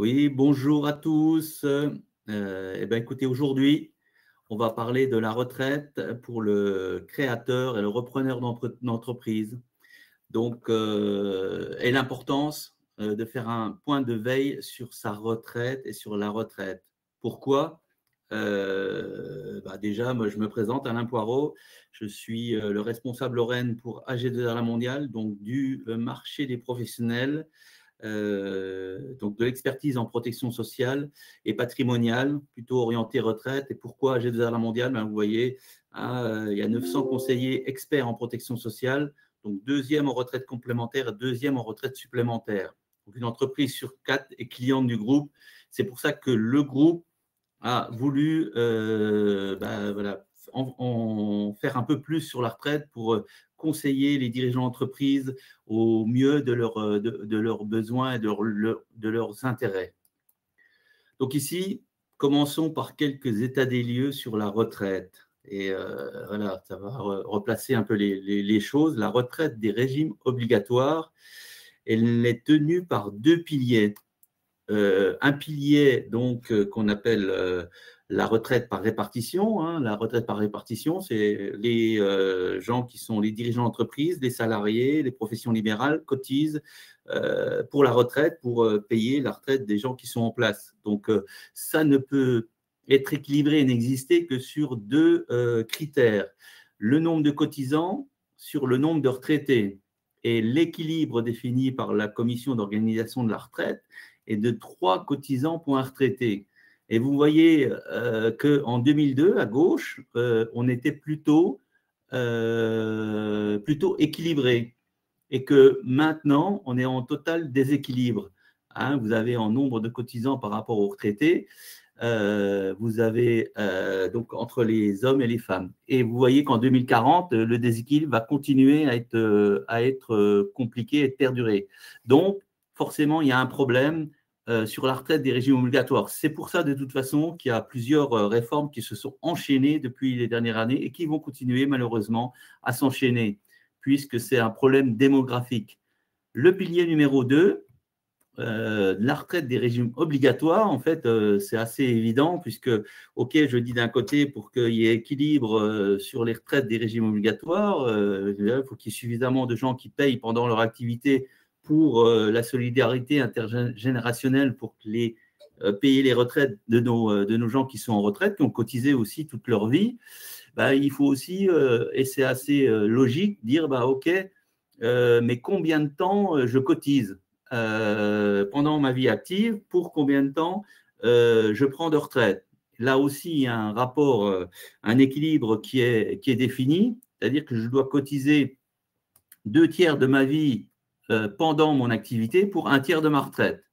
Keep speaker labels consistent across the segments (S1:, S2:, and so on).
S1: Oui, bonjour à tous. Écoutez, aujourd'hui, on va parler de la retraite pour le créateur et le repreneur d'entreprise. Donc, et l'importance de faire un point de veille sur sa retraite et sur la retraite. Pourquoi? Déjà, moi, je me présente, Alain Poirot. Je suis le responsable Lorraine pour AG2R La Mondiale, donc du marché des professionnels, donc de l'expertise en protection sociale et patrimoniale, plutôt orientée retraite. Et pourquoi AG2R La Mondiale? Vous voyez, il y a 900 conseillers experts en protection sociale, donc deuxième en retraite complémentaire et deuxième en retraite supplémentaire. Donc une entreprise sur 4 est cliente du groupe. C'est pour ça que le groupe a voulu en faire un peu plus sur la retraite pour conseiller les dirigeants d'entreprise au mieux de leurs besoins et de leurs intérêts. Donc ici, commençons par quelques états des lieux sur la retraite. Et voilà, ça va replacer un peu les choses. La retraite des régimes obligatoires, elle est tenue par deux piliers. Un pilier donc qu'on appelle la retraite par répartition. La retraite par répartition, c'est les gens qui sont les dirigeants d'entreprise, les salariés, les professions libérales cotisent pour la retraite, pour payer la retraite des gens qui sont en place. Donc, ça ne peut être équilibré et n'exister que sur deux critères. Le nombre de cotisants sur le nombre de retraités. Et l'équilibre défini par la commission d'organisation de la retraite est de 3 cotisants pour un retraité. Et vous voyez qu'en 2002, à gauche, on était plutôt équilibré. Et que maintenant, on est en total déséquilibre. Vous avez en nombre de cotisants par rapport aux retraités, vous avez donc entre les hommes et les femmes. Et vous voyez qu'en 2040, le déséquilibre va continuer à être compliqué et perdurer. Donc, forcément, il y a un problème sur la retraite des régimes obligatoires. C'est pour ça, de toute façon, qu'il y a plusieurs réformes qui se sont enchaînées depuis les dernières années et qui vont continuer, malheureusement, à s'enchaîner, puisque c'est un problème démographique. Le pilier numéro 2, la retraite des régimes obligatoires, en fait, c'est assez évident puisque, OK, je dis d'un côté, pour qu'il y ait équilibre sur les retraites des régimes obligatoires, il faut qu'il y ait suffisamment de gens qui payent pendant leur activité pour la solidarité intergénérationnelle, pour payer les retraites de nos gens qui sont en retraite, qui ont cotisé aussi toute leur vie. Il faut aussi, et c'est assez logique, dire, OK, mais combien de temps je cotise pendant ma vie active, pour combien de temps je prends de retraite. Là aussi, il y a un rapport, un équilibre qui est défini, c'est-à-dire que je dois cotiser 2/3 de ma vie pendant mon activité pour 1/3 de ma retraite.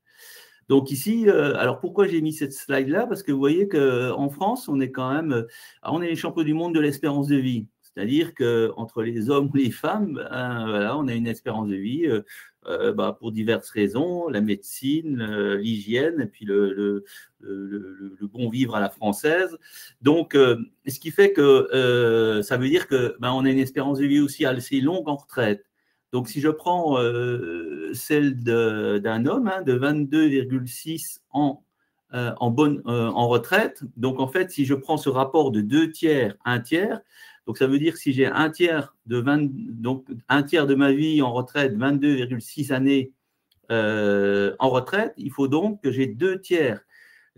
S1: Donc ici, alors pourquoi j'ai mis cette slide-là? Parce que vous voyez qu'en France, on est quand même, on est les champions du monde de l'espérance de vie. C'est-à-dire qu'entre les hommes ou les femmes, voilà, on a une espérance de vie pour diverses raisons, la médecine, l'hygiène et puis le bon vivre à la française. Donc, ce qui fait que ça veut dire qu'on a une espérance de vie aussi assez longue en retraite. Donc, si je prends celle d'un homme de 22,6 ans en retraite, donc en fait, si je prends ce rapport de 2/3, 1/3, donc ça veut dire que si j'ai un tiers de ma vie en retraite, 22,6 années en retraite, il faut donc que j'ai 2/3,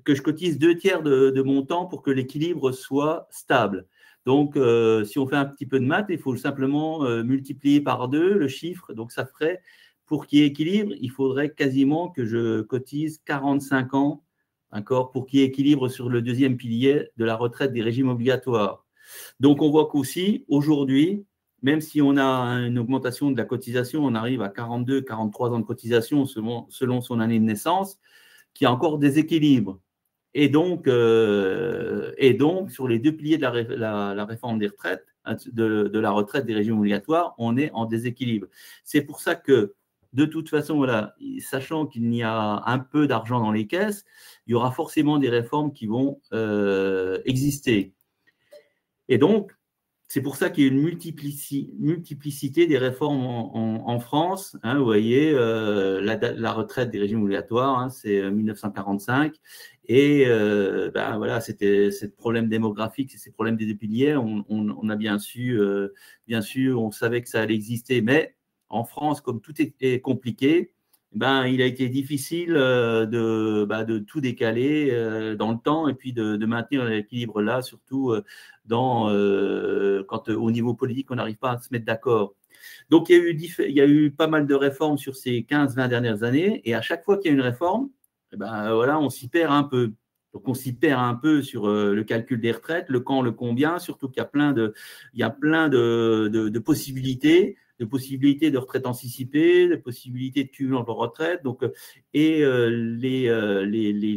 S1: que je cotise 2/3 de mon temps pour que l'équilibre soit stable. Donc, si on fait un petit peu de maths, il faut simplement multiplier par 2 le chiffre. Donc, ça ferait, pour qu'il y ait équilibre, il faudrait quasiment que je cotise 45 ans, d'accord, pour qu'il y ait équilibre sur le deuxième pilier de la retraite des régimes obligatoires. Donc, on voit qu'aussi, aujourd'hui, même si on a une augmentation de la cotisation, on arrive à 42, 43 ans de cotisation selon son année de naissance, qu'il y a encore des équilibres. Et donc, sur les deux piliers de la réforme des retraites, de la retraite des régimes obligatoires, on est en déséquilibre. C'est pour ça que, de toute façon, voilà, sachant qu'il y a un peu d'argent dans les caisses, il y aura forcément des réformes qui vont exister. Et donc, c'est pour ça qu'il y a une multiplicité des réformes en France. Hein, vous voyez, la retraite des régimes obligatoires, hein, c'est 1945. Et ben, voilà, c'était ce problème démographique, ces problèmes des piliers. On a bien sûr, on savait que ça allait exister. Mais en France, comme tout est compliqué, ben, il a été difficile de tout décaler dans le temps et puis de maintenir l'équilibre là, surtout quand au niveau politique, on n'arrive pas à se mettre d'accord. Donc, il y a eu pas mal de réformes sur ces 15-20 dernières années et à chaque fois qu'il y a une réforme, ben, voilà, on s'y perd un peu. Donc, on s'y perd un peu sur le calcul des retraites, le quand, le combien, surtout qu'il y a plein de possibilités de retraite anticipée, de possibilités de cumul emploi-retraite. Donc, les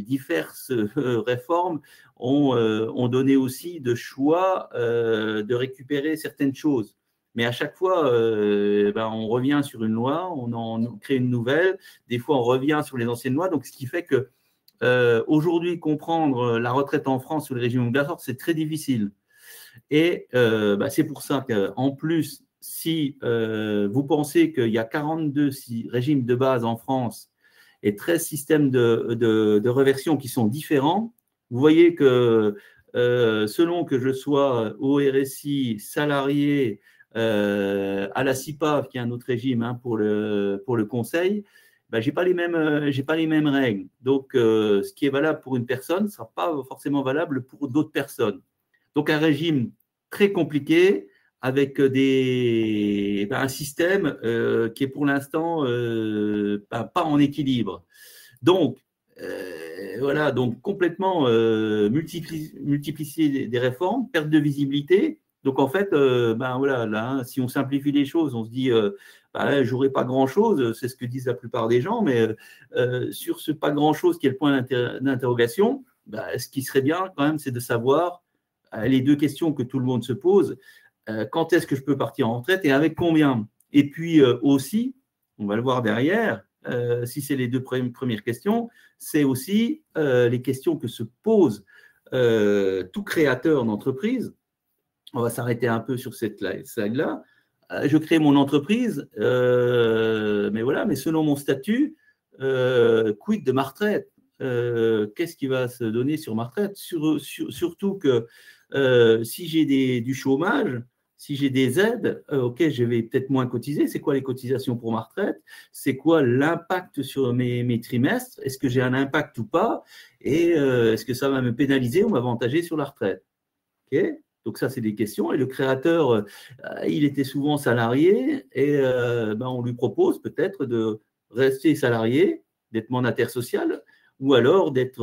S1: diverses réformes ont donné aussi de choix de récupérer certaines choses. Mais à chaque fois, ben, on revient sur une loi, on en crée une nouvelle. Des fois, on revient sur les anciennes lois. Donc, ce qui fait que aujourd'hui, comprendre la retraite en France sur le régime obligatoire, c'est très difficile. Et ben, c'est pour ça qu'en plus, si vous pensez qu'il y a 42 régimes de base en France et 13 systèmes de réversion qui sont différents, vous voyez que selon que je sois au RSI, salarié, à la CIPAV, qui est un autre régime hein, pour le conseil, ben, je n'ai pas les mêmes règles. Donc, ce qui est valable pour une personne ne sera pas forcément valable pour d'autres personnes. Donc, un régime très compliqué avec un système qui est pour l'instant pas en équilibre. Donc, voilà, donc complètement multiplicité des réformes, perte de visibilité. Donc, en fait, ben voilà, là, hein, si on simplifie les choses, on se dit, ben, j'aurai pas grand-chose, c'est ce que disent la plupart des gens, mais sur ce pas grand-chose qui est le point d'interrogation, ben, ce qui serait bien quand même, c'est de savoir les deux questions que tout le monde se pose. Quand est-ce que je peux partir en retraite et avec combien? Et puis aussi, on va le voir derrière, si c'est les deux premières questions, c'est aussi les questions que se pose tout créateur d'entreprise. On va s'arrêter un peu sur cette slide-là. Je crée mon entreprise, mais voilà, mais selon mon statut, quid de ma retraite? Qu'est-ce qui va se donner sur ma retraite? Surtout que si j'ai du chômage, si j'ai des aides, ok, je vais peut-être moins cotiser. C'est quoi les cotisations pour ma retraite? C'est quoi l'impact sur mes trimestres? Est-ce que j'ai un impact ou pas? Et est-ce que ça va me pénaliser ou m'avantager sur la retraite? Ok. Donc ça, c'est des questions. Et le créateur, il était souvent salarié et ben, on lui propose peut-être de rester salarié, d'être mandataire social, ou alors d'être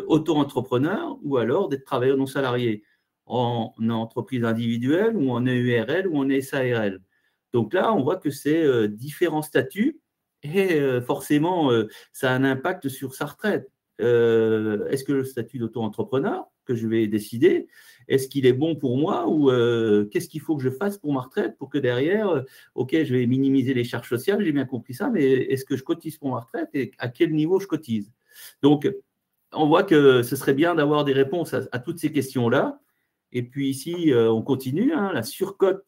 S1: auto-entrepreneur, ou alors d'être travailleur non salarié en entreprise individuelle, ou en EURL, ou en SARL. Donc là, on voit que c'est différents statuts et forcément, ça a un impact sur sa retraite. Est-ce que le statut d'auto-entrepreneur que je vais décider, est-ce qu'il est bon pour moi ou qu'est-ce qu'il faut que je fasse pour ma retraite pour que derrière, ok, je vais minimiser les charges sociales, j'ai bien compris ça, mais est-ce que je cotise pour ma retraite et à quel niveau je cotise? Donc, on voit que ce serait bien d'avoir des réponses à toutes ces questions-là. Et puis ici, on continue, hein, la surcote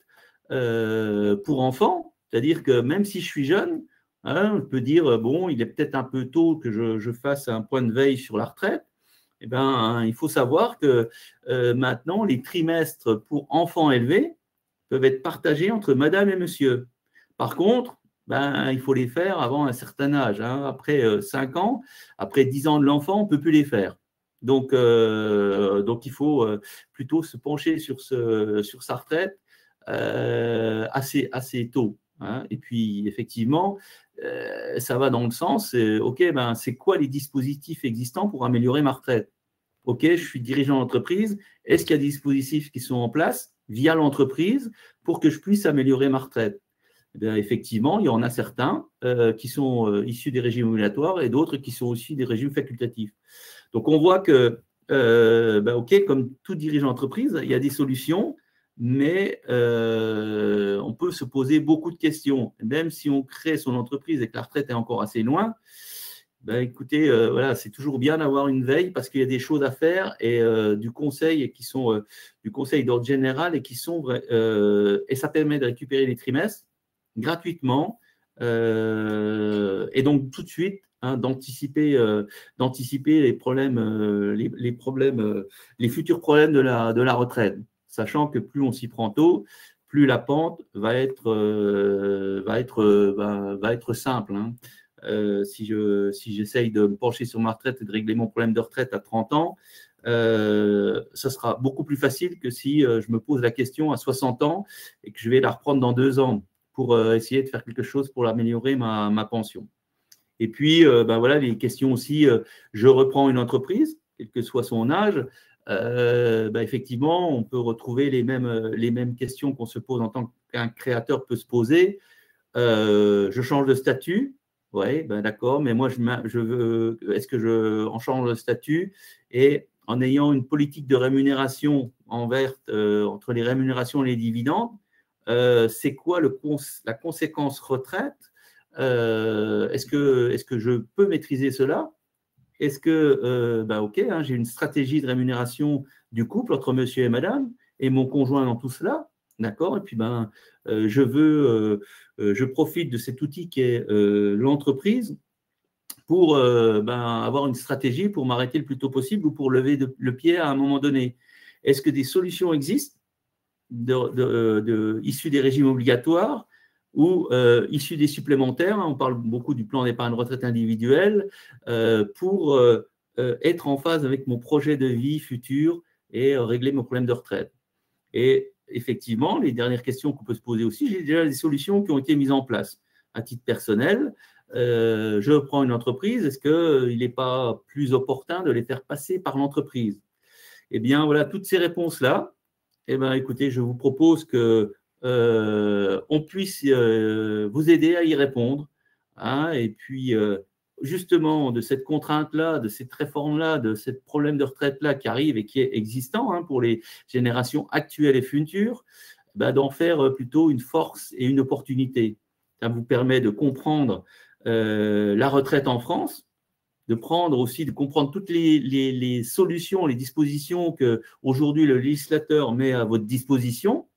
S1: pour enfants, c'est-à-dire que même si je suis jeune, hein, je peux dire, bon, il est peut-être un peu tôt que je fasse un point de veille sur la retraite. Eh ben, hein, il faut savoir que maintenant, les trimestres pour enfants élevés peuvent être partagés entre madame et monsieur. Par contre, ben, il faut les faire avant un certain âge. Hein. Après 5 ans, après 10 ans de l'enfant, on ne peut plus les faire. Donc il faut plutôt se pencher sur sa retraite assez tôt. Hein. Et puis, effectivement, ça va dans le sens, OK, ben, c'est quoi les dispositifs existants pour améliorer ma retraite? OK, je suis dirigeant d'entreprise. Est-ce qu'il y a des dispositifs qui sont en place via l'entreprise pour que je puisse améliorer ma retraite? Eh bien, effectivement, il y en a certains qui sont issus des régimes obligatoires et d'autres qui sont aussi des régimes facultatifs. Donc, on voit que, ben, OK, comme tout dirigeant d'entreprise, il y a des solutions, mais on peut se poser beaucoup de questions. Même si on crée son entreprise et que la retraite est encore assez loin, Ben, écoutez, voilà, c'est toujours bien d'avoir une veille parce qu'il y a des choses à faire et du conseil qui sont du conseil d'ordre général et ça permet de récupérer les trimestres gratuitement et donc tout de suite hein, d'anticiper les problèmes les problèmes les futurs problèmes de la retraite, sachant que plus on s'y prend tôt, plus la pente va être simple. Hein. Si j'essaye de me pencher sur ma retraite et de régler mon problème de retraite à 30 ans, ça sera beaucoup plus facile que si je me pose la question à 60 ans et que je vais la reprendre dans 2 ans pour essayer de faire quelque chose pour améliorer ma pension. Et puis, ben voilà, les questions aussi, je reprends une entreprise, quel que soit son âge, ben effectivement, on peut retrouver les mêmes questions qu'on se pose en tant qu'un créateur peut se poser. Je change de statut. Oui, ben d'accord, mais moi, je veux, est-ce que en change de statut et en ayant une politique de rémunération entre les rémunérations et les dividendes, c'est quoi la conséquence retraite? Est-ce que je peux maîtriser cela? Est-ce que, ben ok, hein, j'ai une stratégie de rémunération du couple entre monsieur et madame et mon conjoint dans tout cela, d'accord? Et puis, ben, je profite de cet outil qui est l'entreprise pour ben, avoir une stratégie pour m'arrêter le plus tôt possible ou pour lever le pied à un moment donné. Est-ce que des solutions existent issues des régimes obligatoires ou issues des supplémentaires? On parle beaucoup du plan d'épargne retraite individuelle pour être en phase avec mon projet de vie futur et régler mon problème de retraite. Et effectivement, les dernières questions qu'on peut se poser aussi, j'ai déjà des solutions qui ont été mises en place. À titre personnel, je prends une entreprise, est-ce qu'il n'est pas plus opportun de les faire passer par l'entreprise? Eh bien, voilà, toutes ces réponses-là, eh bien, écoutez, je vous propose que on puisse vous aider à y répondre. Hein, et puis, justement, de cette contrainte-là, de cette réforme-là, de ce problème de retraite-là qui arrive et qui est existant hein, pour les générations actuelles et futures, bah, d'en faire plutôt une force et une opportunité. Ça vous permet de comprendre la retraite en France, de comprendre toutes les solutions, les dispositions que aujourd'hui le législateur met à votre disposition,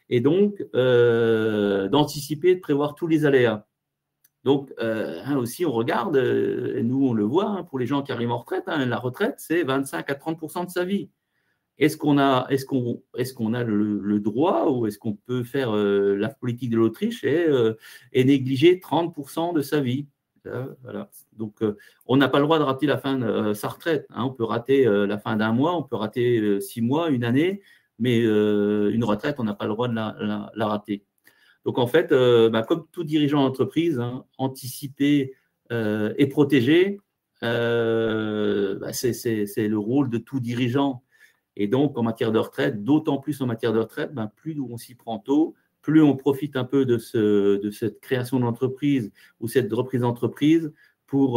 S1: et donc d'anticiper, de prévoir tous les aléas. Donc, hein, aussi, on regarde, nous, on le voit, hein, pour les gens qui arrivent en retraite, hein, la retraite, c'est 25 à 30% de sa vie. Est-ce qu'on a le droit ou est-ce qu'on peut faire la politique de l'Autriche et négliger 30% de sa vie? Voilà. Donc, on n'a pas le droit de rater la fin de sa retraite. Hein. On peut rater la fin d'un mois, on peut rater 6 mois, une année, mais une retraite, on n'a pas le droit de la rater. Donc, en fait, bah, comme tout dirigeant d'entreprise, hein, anticiper et protéger, bah, c'est le rôle de tout dirigeant. Et donc, en matière de retraite, d'autant plus en matière de retraite, ben, plus on s'y prend tôt, plus on profite un peu de cette création d'entreprise ou cette reprise d'entreprise pour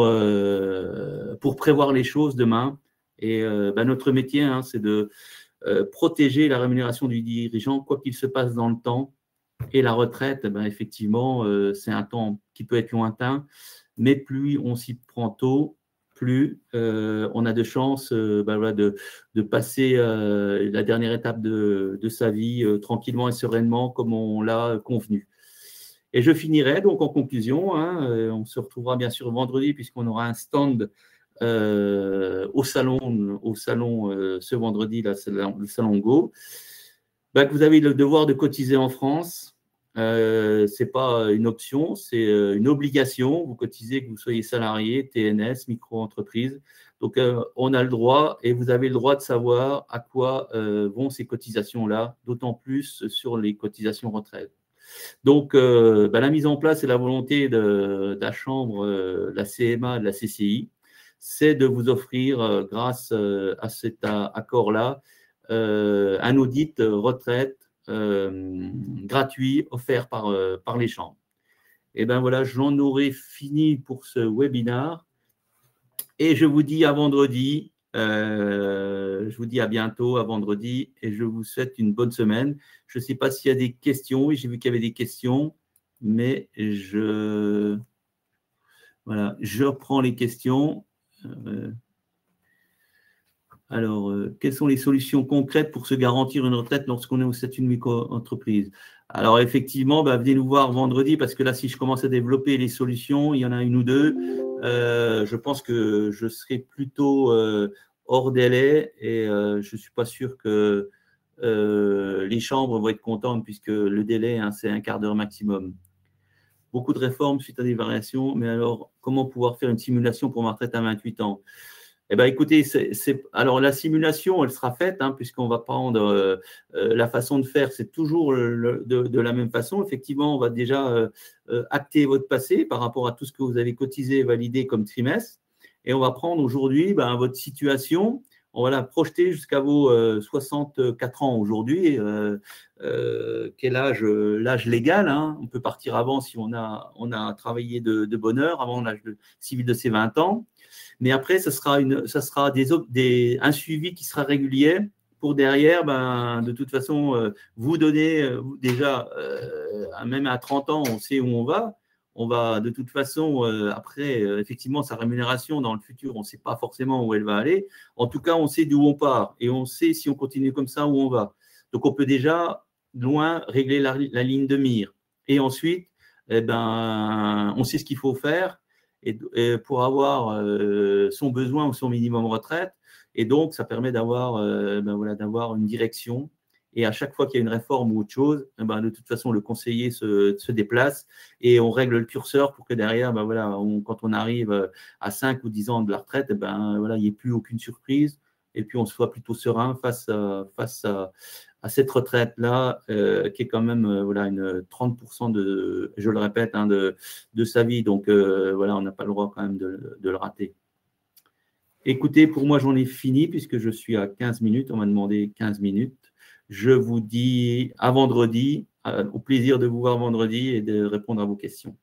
S1: prévoir les choses demain. Et ben, notre métier, hein, c'est de protéger la rémunération du dirigeant, quoi qu'il se passe dans le temps. Et la retraite, ben, effectivement, c'est un temps qui peut être lointain, mais plus on s'y prend tôt, plus on a de chances ben, voilà, de passer la dernière étape de sa vie tranquillement et sereinement comme on l'a convenu. Et je finirai donc en conclusion, hein, on se retrouvera bien sûr vendredi puisqu'on aura un stand au salon ce vendredi, là, le salon Go. Ben, que vous avez le devoir de cotiser en France. Ce n'est pas une option, c'est une obligation. Vous cotisez que vous soyez salarié, TNS, micro-entreprise. Donc, on a le droit et vous avez le droit de savoir à quoi vont ces cotisations-là, d'autant plus sur les cotisations retraite. Donc, ben, la mise en place et la volonté de la Chambre, la CMA, de la CCI, c'est de vous offrir, grâce à cet accord-là, un audit retraite gratuit offert par les chambres. Et bien voilà, j'en aurai fini pour ce webinaire et je vous dis à vendredi. Je vous dis à bientôt, à vendredi, et je vous souhaite une bonne semaine. Je ne sais pas s'il y a des questions. Oui, j'ai vu qu'il y avait des questions, mais Voilà, je reprends les questions. Alors, quelles sont les solutions concrètes pour se garantir une retraite lorsqu'on est au statut de micro-entreprise? Alors, effectivement, venez nous voir vendredi parce que là, si je commence à développer les solutions, il y en a une ou deux. Je pense que je serai plutôt hors délai et je ne suis pas sûr que les chambres vont être contentes puisque le délai, hein, c'est un quart d'heure maximum. Beaucoup de réformes suite à des variations, mais alors, comment pouvoir faire une simulation pour ma retraite à 28 ans? Eh bien, écoutez, alors la simulation, elle sera faite, hein, puisqu'on va prendre la façon de faire, c'est toujours de la même façon. Effectivement, on va déjà acter votre passé par rapport à tout ce que vous avez cotisé et validé comme trimestre. Et on va prendre aujourd'hui votre situation, on va la projeter jusqu'à vos 64 ans aujourd'hui. Quel âge? L'âge légal, hein. On peut partir avant si on a travaillé de bonne heure, avant l'âge civil de ses 20 ans. Mais après, ça sera un suivi qui sera régulier pour derrière, de toute façon, vous donner déjà, même à 30 ans, on sait où on va. On va de toute façon, après, effectivement, sa rémunération dans le futur, on ne sait pas forcément où elle va aller. En tout cas, on sait d'où on part et on sait si on continue comme ça où on va. Donc, on peut déjà loin régler la ligne de mire. Et ensuite, on sait ce qu'il faut faire et pour avoir son besoin ou son minimum retraite. Et donc, ça permet d'avoir d'avoir une direction. Et à chaque fois qu'il y a une réforme ou autre chose, de toute façon, le conseiller se déplace et on règle le curseur pour que derrière, quand on arrive à 5 ou 10 ans de la retraite, il n'y ait plus aucune surprise et puis on soit plutôt serein face à cette retraite-là, qui est quand même une 30% je le répète, hein, de sa vie. Donc, on n'a pas le droit quand même de le rater. Écoutez, pour moi, j'en ai fini puisque je suis à 15 minutes. On m'a demandé 15 minutes. Je vous dis à vendredi. Au plaisir de vous voir vendredi et de répondre à vos questions.